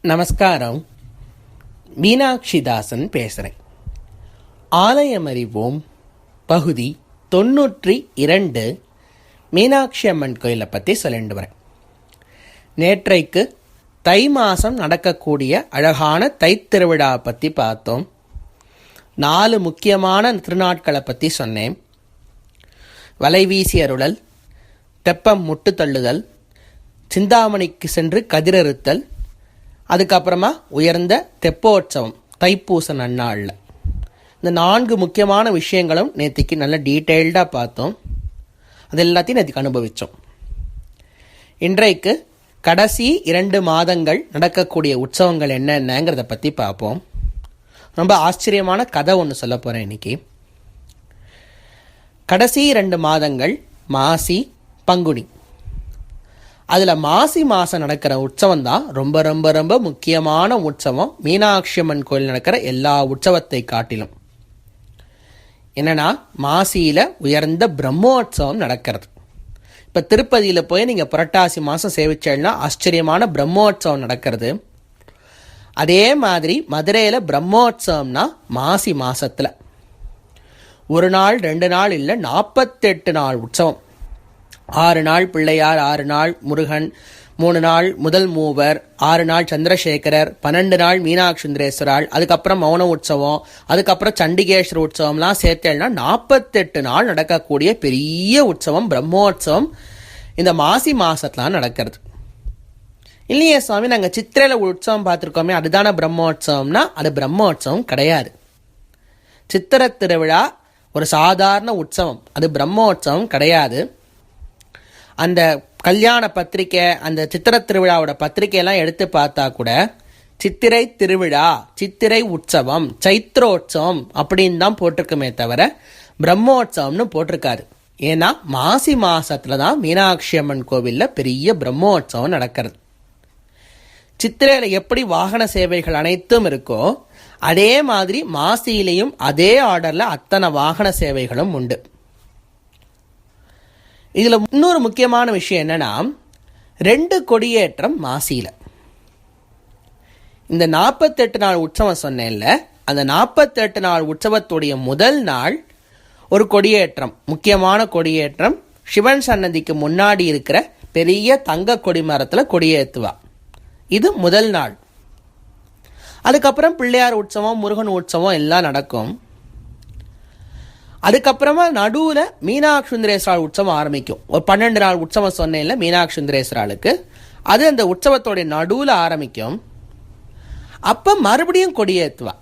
நமஸ்காரம். மீனாட்சிதாசன் பேசுகிறேன். ஆலயமறிவோம் பகுதி 92 மீனாட்சி அம்மன் கோயிலை பற்றி சொல்லிட்டு வரேன். நேற்றைக்கு தை மாதம் நடக்கக்கூடிய அழகான தைத்திருவிழா பற்றி பார்த்தோம். 4 முக்கியமான திருநாட்களை பற்றி சொன்னேன். வலைவீசி அருளல், தெப்பம் முட்டு தள்ளுதல், சிந்தாமணிக்கு சென்று கதிரறுத்தல், அதுக்கப்புறமா உயர்ந்த தெப்போற்சவம் தைப்பூச நன்னாளில். இந்த 4 முக்கியமான விஷயங்களும் நேற்றுக்கு நல்ல டீட்டெயில்டாக பார்த்தோம். அது எல்லாத்தையும் நேற்றுக்கு அனுபவித்தோம். இன்றைக்கு கடைசி 2 மாதங்கள் நடக்கக்கூடிய உற்சவங்கள் என்னென்னங்கிறத பற்றி பார்ப்போம். ரொம்ப ஆச்சரியமான கதை ஒன்று சொல்ல போகிறேன் இன்னைக்கு. கடைசி 2 மாதங்கள் மாசி, பங்குனி. அதில் மாசி மாதம் நடக்கிற உற்சவம் தான் ரொம்ப ரொம்ப ரொம்ப முக்கியமான உற்சவம். மீனாட்சி அம்மன் கோயில் நடக்கிற எல்லா உற்சவத்தை காட்டிலும் என்னன்னா, மாசியில் உயர்ந்த பிரம்மோற்சவம் நடக்கிறது. இப்போ திருப்பதியில் போய் நீங்கள் புரட்டாசி மாதம் சேவிச்சேன்னா ஆச்சரியமான பிரம்மோற்சவம் நடக்கிறது. அதே மாதிரி மதுரையில் பிரம்மோற்சவம்னா மாசி மாதத்தில் 1 நாள் 2 நாள் இல்லை, 48 நாள் உற்சவம். 6 நாள் பிள்ளையார், 6 நாள் முருகன், 3 நாள் முதல் மூவர், 6 நாள் சந்திரசேகரர், 12 நாள் மீனாட்சி சுந்தரேஸ்வரால், அதுக்கப்புறம் மௌன உற்சவம், அதுக்கப்புறம் சண்டிகேஸ்வர உற்சவம்லாம் சேர்த்தேன்னா 48 நாள் நடக்கக்கூடிய பெரிய உற்சவம் பிரம்மோற்சவம் இந்த மாசி மாசத்துலாம் நடக்கிறது. இல்லையே சுவாமி, நாங்கள் சித்திரையில் உற்சவம் பார்த்துருக்கோமே, அதுதான பிரம்மோற்சவம்னா அது பிரம்மோற்சவம் கிடையாது. சித்திரை திருவிழா ஒரு சாதாரண உற்சவம், அது பிரம்மோற்சவம் கிடையாது. அந்த கல்யாண பத்திரிக்கை, அந்த சித்திரை திருவிழாவோட பத்திரிக்கையெல்லாம் எடுத்து பார்த்தா கூட சித்திரை திருவிழா, சித்திரை உற்சவம், சைத்ரோற்சவம் அப்படின்னு தான் போட்டிருக்குமே தவிர பிரம்மோற்சவம்னு போட்டிருக்காரு. ஏன்னா மாசி மாசத்துல தான் மீனாட்சி அம்மன் கோவிலில் பெரிய பிரம்மோற்சவம் நடக்கிறது. சித்திரையில் எப்படி வாகன சேவைகள் அனைத்தும் இருக்கோ அதே மாதிரி மாசியிலையும் அதே ஆர்டரில் அத்தனை வாகன சேவைகளும் உண்டு. இதில் இன்னொரு முக்கியமான விஷயம் என்னன்னா, 2 கொடியேற்றம் மாசியில். இந்த 48 நாள் உற்சவம் சொன்னேன்ல, அந்த 48 நாள் உற்சவத்துடைய முதல் நாள் ஒரு கொடியேற்றம், முக்கியமான கொடியேற்றம். சிவன் சன்னதிக்கு முன்னாடி இருக்கிற பெரிய தங்க கொடி மரத்தில் கொடியேற்றுவா. இது முதல் நாள். அதுக்கப்புறம் பிள்ளையார் உற்சவம், முருகன் உற்சவம் எல்லாம் நடக்கும். அதுக்கப்புறமா நடுவில் மீனாட்சி சுந்தரேஸ்வரால் உற்சவம் ஆரம்பிக்கும். ஒரு 12 நாள் உற்சவம் சொன்னேன்ல மீனாட்சி சுந்தரேஸ்வராளுக்கு, அது அந்த உற்சவத்தோடைய நடுவில் ஆரம்பிக்கும். அப்போ மறுபடியும் கொடியேற்றுவா.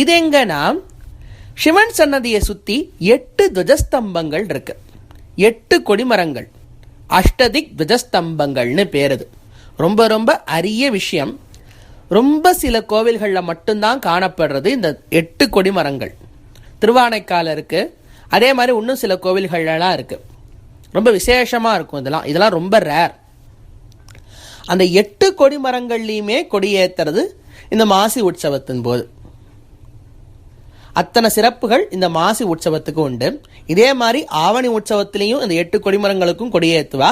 இது எங்கன்னா, சிவன் சன்னதியை சுற்றி 8 துவஜஸ்தம்பங்கள் இருக்கு, 8 கொடிமரங்கள், அஷ்டதிக் துவஜஸ்தம்பங்கள்னு பேருது. ரொம்ப ரொம்ப அரிய விஷயம். ரொம்ப சில கோவில்களில் மட்டும்தான் காணப்படுறது இந்த 8 கொடிமரங்கள். திருவானைக்கால இருக்கு, அதே மாதிரி இன்னும் சில கோவில்கள்லாம் இருக்கு. ரொம்ப விசேஷமா இருக்கும். இதெல்லாம் ரொம்ப ரேர். அந்த 8 கொடிமரங்கள்லையுமே கொடியேற்றுறது இந்த மாசி உற்சவத்தின் போது. அத்தனை சிறப்புகள் இந்த மாசி உற்சவத்துக்கு உண்டு. இதே மாதிரி ஆவணி உற்சவத்திலையும் இந்த 8 கொடிமரங்களுக்கும் கொடியேற்றுவா.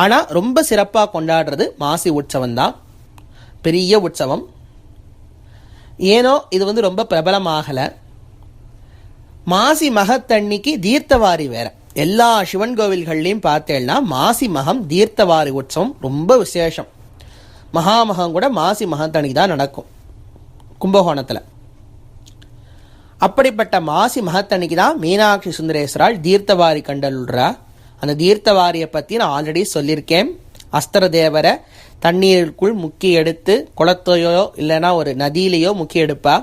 ஆனால் ரொம்ப சிறப்பாக கொண்டாடுறது மாசி உற்சவம் தான். பெரிய உற்சவம். ஏனோ இது ரொம்ப பிரபலமாகலை. மாசி மகத்தன்னைக்கு தீர்த்தவாரி வேற. எல்லா சிவன் கோவில்கள்லையும் பார்த்தேன்னா மாசி மகம் தீர்த்தவாரி உற்சவம் ரொம்ப விசேஷம். மகாமகம் கூட மாசி மகத்தன்னைக்கு தான் நடக்கும் கும்பகோணத்தில். அப்படிப்பட்ட மாசி மகத்தன்னைக்கு தான் மீனாட்சி சுந்தரேஸ்வரால் தீர்த்தவாரி கண்டல்றா. அந்த தீர்த்தவாரியை பற்றி நான் ஆல்ரெடி சொல்லியிருக்கேன். அஸ்திர தேவரை தண்ணீருக்குள் முக்கி எடுத்து குளத்தையோ இல்லைன்னா ஒரு நதியிலையோ முக்கி எடுப்பா.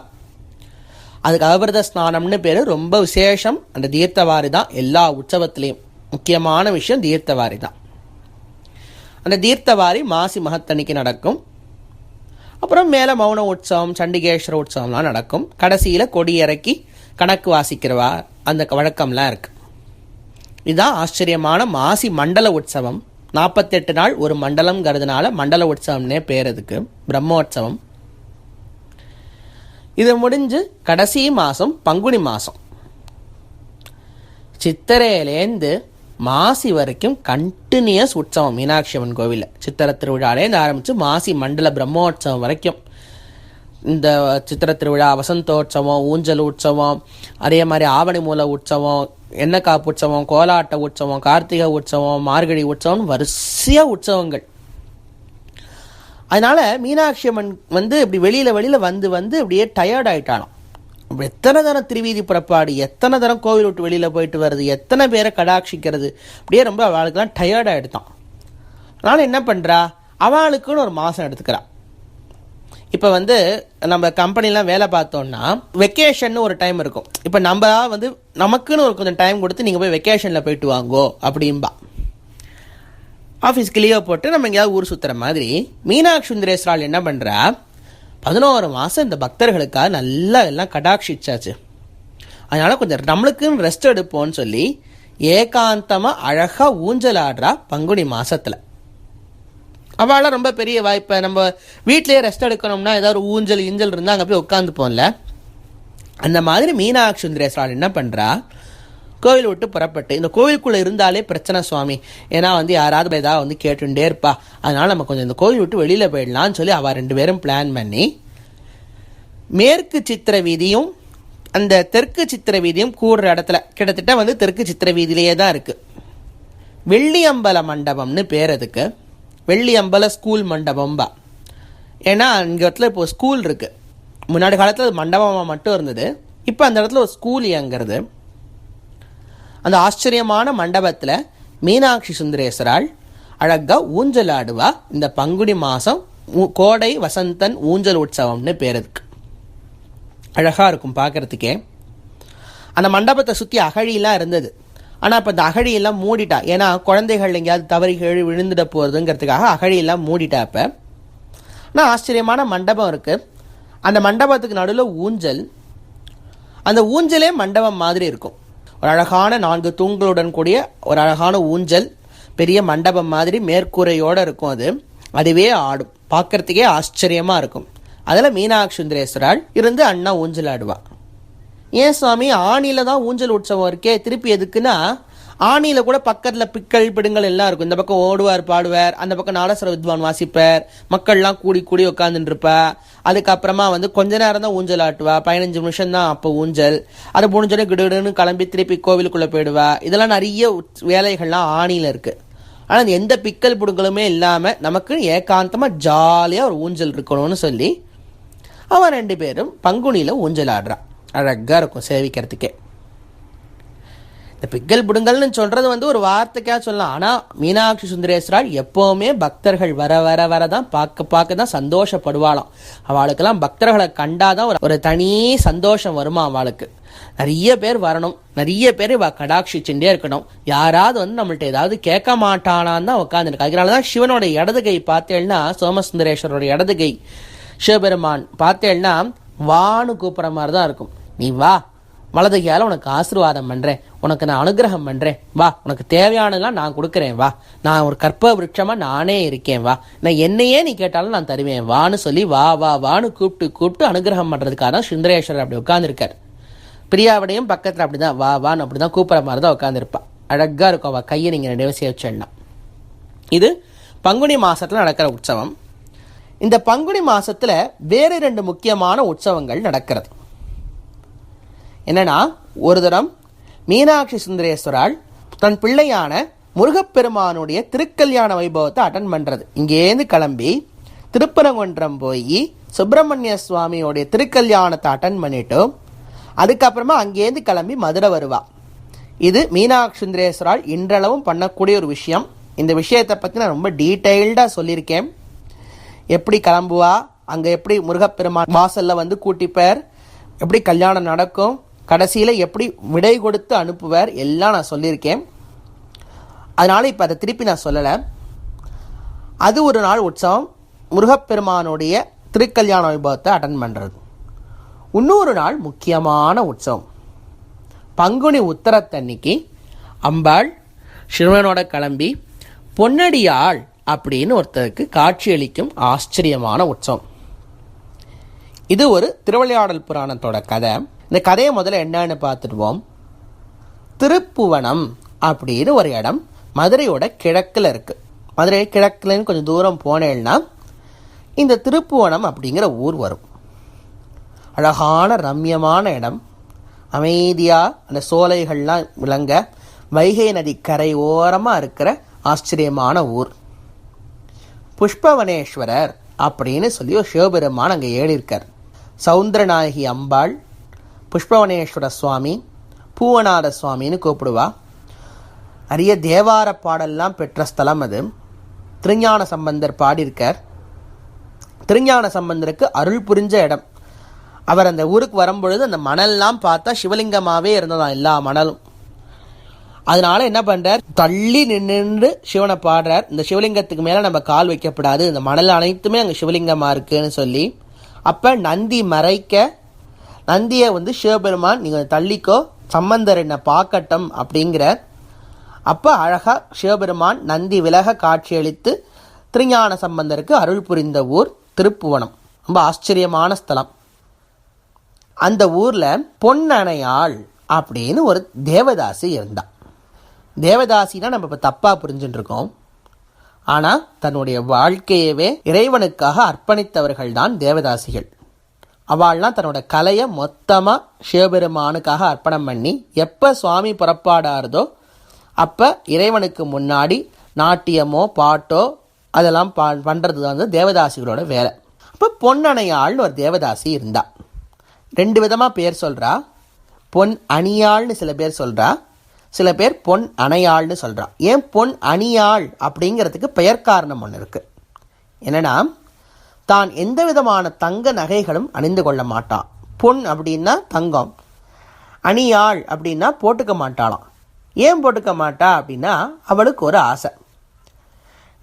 அதுக்கு அபர்த ஸ்நானம்னு பேர். ரொம்ப விசேஷம் அந்த தீர்த்தவாரி தான். எல்லா உற்சவத்திலையும் முக்கியமான விஷயம் தீர்த்தவாரி தான். அந்த தீர்த்தவாரி மாசி மகத்தன்னைக்கு நடக்கும். அப்புறம் மேலே மௌன உற்சவம், சண்டிகேஸ்வர உற்சவம்லாம் நடக்கும். கடைசியில் கொடி இறக்கி கணக்கு வாசிக்கிறவா அந்த வழக்கம்லாம் இருக்கு. இதுதான் ஆச்சரியமான மாசி மண்டல உற்சவம். 48 நாள் ஒரு மண்டலம்ங்கிறதுனால மண்டல உற்சவம்னே பேர். அதுக்கு பிரம்மோற்சவம். இது முடிஞ்சு கடைசி மாதம் பங்குனி மாதம். சித்திரையிலேருந்து மாசி வரைக்கும் கண்டினியூஸ் உற்சவம் மீனாட்சி அம்மன் கோவிலில். சித்திரை திருவிழாலேருந்து ஆரம்பித்து மாசி மண்டல பிரம்மோற்சவம் வரைக்கும் இந்த சித்திரை திருவிழா, வசந்தோற்சவம், ஊஞ்சல் உற்சவம், அதே மாதிரி ஆவணி மூல உற்சவம், எண்ணெய் காப்பு உற்சவம், கோலாட்ட உற்சவம், கார்த்திகை உற்சவம், மார்கழி உற்சவம், வரிசையாக உற்சவங்கள். அதனால் மீனாட்சி அம்மன் இப்படி வெளியில் வந்து அப்படியே டயர்ட் ஆகிட்டாலும். எத்தனை தரம் திருவீதி புறப்பாடு, எத்தனை தரம் கோவில் விட்டு வெளியில் போயிட்டு வருது, எத்தனை பேரை கடாட்சிக்கிறது, அப்படியே ரொம்ப அவளுக்கெல்லாம் டயர்ட் ஆகிடுதான். அதனால் என்ன பண்ணுறா, அவளுக்குன்னு ஒரு மாதம் எடுத்துக்கிறா. இப்போ நம்ம கம்பெனிலாம் வேலை பார்த்தோம்னா வெக்கேஷன் ஒரு டைம் இருக்கும். இப்போ நம்ம நமக்குன்னு ஒரு கொஞ்சம் டைம் கொடுத்து நீங்கள் போய் வெக்கேஷனில் போயிட்டு வாங்கோ அப்படின்பா. ஆஃபீஸ்க்கு லீவை போட்டு நம்ம எங்கேயாவது ஊர் சுற்றுற மாதிரி மீனாட்சி சுந்தரேஸ்வரால் என்ன பண்ணுறா, 11 மாதம் இந்த பக்தர்களுக்காக நல்லா எல்லாம் கடாட்சிச்சாச்சு. அதனால் கொஞ்சம் நம்மளுக்குன்னு ரெஸ்ட் எடுப்போம்னு சொல்லி ஏகாந்தமாக அழகாக ஊஞ்சல் ஆடுறா பங்குனி மாதத்தில். அவளாம் ரொம்ப பெரிய வாய்ப்பை, நம்ம வீட்டிலேயே ரெஸ்ட் எடுக்கணும்னா ஏதாவது ஊஞ்சல் இருந்தால் அங்கே போய் உட்காந்துப்போம்ல. அந்த மாதிரி மீனாட்சி சுந்தரேஸ்வரால் என்ன பண்ணுறா, கோவில் விட்டு புறப்பட்டு, இந்த கோவிலுக்குள்ளே இருந்தாலே பிரச்சனை சுவாமி, ஏன்னா யாராவது ஏதாவது கேட்டுட்டே இருப்பா, அதனால் நம்ம கொஞ்சம் இந்த கோவில் விட்டு வெளியில் போயிடலான்னு சொல்லி அவள் 2 பேரும் பிளான் பண்ணி மேற்கு சித்திர வீதியும் அந்த தெற்கு சித்திர வீதியும் கூடுற இடத்துல, கிட்டத்தட்ட தெற்கு சித்திர வீதியிலேயே தான் இருக்குது, வெள்ளியம்பல மண்டபம்னு பேர். அதுக்கு வெள்ளியம்பல ஸ்கூல் மண்டபம்பா. ஏன்னா இங்கே இடத்துல இப்போ ஸ்கூல் இருக்குது. முன்னாடி காலத்தில் அது மண்டபமாக மட்டும் இருந்தது, இப்போ அந்த இடத்துல ஒரு ஸ்கூல் இயங்கிறது. அந்த ஆச்சரியமான மண்டபத்தில் மீனாட்சி சுந்தரேஸ்வரால் அழகாக ஊஞ்சல் ஆடுவா. இந்த பங்குனி மாதம் கோடை வசந்தன் ஊஞ்சல் உற்சவம்னு பேர். இருக்கு அழகாக இருக்கும் பார்க்குறதுக்கே. அந்த மண்டபத்தை சுற்றி அகழியெல்லாம் இருந்தது. ஆனால் இப்போ அந்த அகழியெல்லாம் மூடிட்டா. ஏன்னா குழந்தைகள் எங்கேயாவது தவறி விழுந்துட போகிறதுங்கிறதுக்காக அகழியெல்லாம் மூடிட்டா. இப்போ ஆனால் ஆச்சரியமான மண்டபம் இருக்குது. அந்த மண்டபத்துக்கு நடுவில் ஊஞ்சல், அந்த ஊஞ்சலே மண்டபம் மாதிரி இருக்கும். ஒரு அழகான 4 தூண்களுடன் கூடிய ஒரு அழகான ஊஞ்சல், பெரிய மண்டபம் மாதிரி மேற்கூரையோடு இருக்கும். அதுவே ஆடும், பார்க்கறதுக்கே ஆச்சரியமாக இருக்கும். அதில் மீனாட்சி சுந்தரேஸ்வரால் இருந்து அண்ணா ஊஞ்சல் ஆடுவா. ஏன் சுவாமி, ஆணியில் தான் ஊஞ்சல் உற்சவம் இருக்கே, திருப்பி எதுக்குன்னா, ஆணியில் கூட பக்கத்தில் பிக்கல் பிடுங்கள் எல்லாம் இருக்கும். இந்த பக்கம் ஓடுவார் பாடுவார், அந்த பக்கம் நாடஸ்வர வித்வான் வாசிப்பார், மக்கள்லாம் கூடி உட்காந்துட்டு இருப்பா. அதுக்கப்புறமா கொஞ்ச நேரம் தான் ஊஞ்சல் ஆட்டுவா, 15 நிமிஷம் தான் அப்போ ஊஞ்சல். அதை முடிஞ்சோடனே கிடுன்னு கிளம்பி திருப்பி கோவிலுக்குள்ளே போயிடுவா. இதெல்லாம் நிறைய வேலைகள்லாம் ஆணியில் இருக்குது. ஆனால் எந்த பிக்கல் பிடுங்களுமே இல்லாமல் நமக்கு ஏகாந்தமாக ஜாலியாக ஒரு ஊஞ்சல் இருக்கணும்னு சொல்லி அவன் 2 பேரும் பங்குனியில் ஊஞ்சல் ஆடுறா. அழகாக இருக்கும் சேவிக்கிறதுக்கே. இந்த பிக்கல் புடுங்கல்னு சொல்கிறது ஒரு வார்த்தைக்காக சொல்லலாம். ஆனால் மீனாட்சி சுந்தரேஸ்வரால் எப்போவுமே பக்தர்கள் வர தான் பார்க்க தான் சந்தோஷப்படுவாளாம். அவளுக்கெல்லாம் பக்தர்களை கண்டாதான் ஒரு தனி சந்தோஷம் வருமா அவளுக்கு. நிறைய பேர் வரணும், நிறைய பேர் கடாட்சிச்சுட்டே இருக்கணும். யாராவது நம்மள்ட்ட ஏதாவது கேட்க மாட்டானான்னு தான் உட்காந்துருக்கு. அதனால தான் சிவனோட இடது கை பார்த்தேன்னா, சோமசுந்தரேஸ்வரோட இடது கை சிவபெருமான் பார்த்தேன்னா வான்னு கூப்பிட்ற மாதிரி தான் இருக்கும். நீ வா, வலது கையால் உனக்கு ஆசீர்வாதம் பண்ணுறேன், உனக்கு நான் அனுகிரகம் பண்ணுறேன், வா, உனக்கு தேவையானதெல்லாம் நான் கொடுக்குறேன், வா, நான் ஒரு கற்ப விருட்சமாக நானே இருக்கேன், வா, நான் என்னையே நீ கேட்டாலும் நான் தருவேன், வான்னு சொல்லி வான்னு கூப்பிட்டு அனுகிரகம் பண்ணுறதுக்காக தான் சுந்தரேஸ்வரர் அப்படி உட்காந்துருக்கார். பிரியாவிடையும் பக்கத்தில் அப்படி தான் வான்னு அப்படி தான் கூப்பிட்ற மாதிரி தான் உட்காந்துருப்பா. அழகாக இருக்கும் அவள் கையை நீங்கள் 2 வச்சிடலாம். இது பங்குனி மாதத்தில் நடக்கிற உற்சவம். இந்த பங்குனி மாதத்தில் வேறு 2 முக்கியமான உற்சவங்கள் நடக்கிறது. என்னன்னா, ஒரு தரம் மீனாட்சி சுந்தரேஸ்வரால் தன் பிள்ளையான முருகப்பெருமானுடைய திருக்கல்யாண வைபவத்தை அட்டன் பண்ணுறது. இங்கேருந்து கிளம்பி திருப்பரங்குன்றம் போய் சுப்பிரமணிய சுவாமியோடைய திருக்கல்யாணத்தை அட்டன் பண்ணிட்டு அதுக்கப்புறமா அங்கேருந்து கிளம்பி மதுரை வருவா. இது மீனாட்சி சுந்தரேஸ்வரால் இன்றளவும் பண்ணக்கூடிய ஒரு விஷயம். இந்த விஷயத்தை பற்றி நான் ரொம்ப டீட்டெயில்டாக சொல்லியிருக்கேன். எப்படி கிளம்புவா, அங்கே எப்படி முருகப்பெருமான் வாசலில் கூட்டிப்பார், எப்படி கல்யாணம் நடக்கும், கடைசியில் எப்படி விடை கொடுத்து அனுப்புவார், எல்லாம் நான் சொல்லியிருக்கேன். அதனால் இப்போ அதை திருப்பி நான் சொல்லலை. அது ஒரு நாள் உற்சவம், முருகப்பெருமானுடைய திருக்கல்யாண வைபவத்தை அட்டன் பண்ணுறது. இன்னொரு நாள் முக்கியமான உற்சவம், பங்குனி உத்தரத்தன்னைக்கு அம்பாள் சிறுவனோட கிளம்பி பொன்னடியாள் அப்படின்னு ஒருத்தருக்கு காட்சியளிக்கும் ஆச்சரியமான உற்சவம். இது ஒரு திருவிளையாடல் புராணத்தோட கதை. இந்த கதையை முதல்ல என்னன்னு பார்த்துடுவோம். திருப்புவனம் அப்படின்னு ஒரு இடம் மதுரையோட கிழக்கில் இருக்குது. மதுரை கிழக்குலன்னு கொஞ்சம் தூரம் போனேன்னா இந்த திருப்புவனம் அப்படிங்கிற ஊர் வரும். அழகான ரம்யமான இடம், அமைதியாக அந்த சோலைகள்லாம் விளங்க, வைகை நதி கரை ஓரமாக இருக்கிற ஆச்சரியமான ஊர். புஷ்பவனேஸ்வரர் அப்படின்னு சொல்லி ஒரு சிவபெருமான் அங்கே ஏறியிருக்கார். சௌந்தரநாயகி அம்பாள் புஷ்பவனேஸ்வர சுவாமி, பூவநாத சுவாமின்னு கூப்பிடுவா. நிறைய தேவார பாடல்லாம் பெற்ற ஸ்தலம் அது. திருஞான சம்பந்தர் பாடியிருக்கார். திருஞான சம்பந்தருக்கு அருள் புரிஞ்ச இடம். அவர் அந்த ஊருக்கு வரும்பொழுது அந்த மணல்லாம் பார்த்தா சிவலிங்கமாகவே இருந்ததாம், எல்லா மணலும். அதனால என்ன பண்ணுறார், தள்ளி நின்று சிவனை பாடுறார். இந்த சிவலிங்கத்துக்கு மேலே நம்ம கால் வைக்கப்படாது, இந்த மணல் அனைத்துமே அங்கே சிவலிங்கமாக இருக்குன்னு சொல்லி. அப்போ நந்தி மறைக்க, நந்தியை சிவபெருமான் நீங்கள் தள்ளிக்கோ, சம்பந்தர் என்னை பார்க்கட்டும் அப்படிங்கிறார். அப்போ அழகாக சிவபெருமான் நந்தி விலக காட்சியளித்து திருஞான சம்பந்தருக்கு அருள் புரிந்த ஊர் திருப்புவனம். ரொம்ப ஆச்சரியமான ஸ்தலம். அந்த ஊரில் பொன்னணையாள் அப்படின்னு ஒரு தேவதாசி இருந்தாள். தேவதாசினா நம்ம இப்போ தப்பாக புரிஞ்சுட்டு இருக்கோம். ஆனால் தன்னுடைய வாழ்க்கையவே இறைவனுக்காக அர்ப்பணித்தவர்கள் தான் தேவதாசிகள். அவள்லாம் தன்னோட கலையை மொத்தமாக சிவபெருமானுக்காக அர்ப்பணம் பண்ணி எப்போ சுவாமி புறப்பாடாருதோ அப்போ இறைவனுக்கு முன்னாடி நாட்டியமோ பாட்டோ அதெல்லாம் பண்ணுறது தான் தேவதாசிகளோட வேலை. அப்போ பொன்னணையாள்னு ஒரு தேவதாசி இருந்தா. 2 விதமாக பேர் சொல்கிறா. பொன் அணியாள்னு சில பேர் சொல்கிறா, சில பேர் பொன் அணையாள்னு சொல்கிறா. ஏன் பொன் அணியாள் அப்படிங்கிறதுக்கு பெயர் காரணம் ஒன்று இருக்குது. என்னன்னா, தான் எந்த விதமான தங்க நகைகளும் அணிந்து கொள்ள மாட்டான். பொன் அப்படின்னா தங்கம், அணியாள் அப்படின்னா போட்டுக்க மாட்டாளாம். ஏன் போட்டுக்க மாட்டா அப்படின்னா அவளுக்கு ஒரு ஆசை.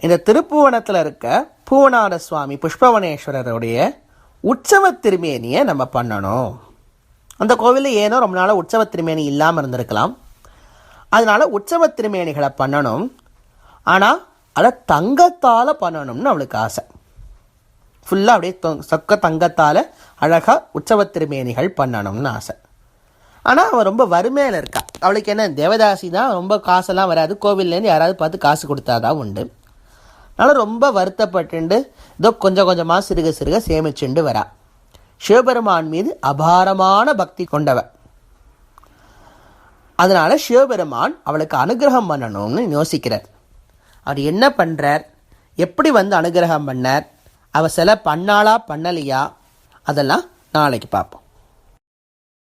இந்த திருப்புவனத்தில் இருக்க பூவநாத சுவாமி புஷ்பவனேஸ்வரருடைய உற்சவ திருமேனியை நம்ம பண்ணணும். அந்த கோவிலில் ஏனோ ரொம்ப நாளாக உற்சவ திருமேனி இல்லாமல் இருந்திருக்கலாம். அதனால் உற்சவ திருமேனிகளை பண்ணணும். ஆனால் அதை தங்கத்தால் பண்ணணும்னு அவளுக்கு ஆசை. ஃபுல்லாக அப்படியே சொக்க தங்கத்தால் அழகாக உற்சவ திருமேனிகள் பண்ணணும்னு ஆசை. ஆனால் அவள் ரொம்ப வறுமையில் இருக்கா. அவளுக்கு என்ன, தேவதாசி தான், ரொம்ப காசெல்லாம் வராது, கோவில்லேருந்து யாராவது பார்த்து காசு கொடுத்தாதான் உண்டு. அதனால் ரொம்ப வருத்தப்பட்டு இதோ கொஞ்சம் கொஞ்சமாக சிறுக சிறுக சேமிச்சுண்டு வரா. சிவபெருமான் மீது அபாரமான பக்தி கொண்டவ. அதனால சிவபெருமான் அவளுக்கு அனுகிரகம் பண்ணணும்னு யோசிக்கிறார். அவர் என்ன பண்ணுறார், எப்படி அனுகிரகம் பண்ணார், அவள் சில பண்ணாளா பண்ணலையா, அதெல்லாம் நாளைக்கு பார்ப்போம்.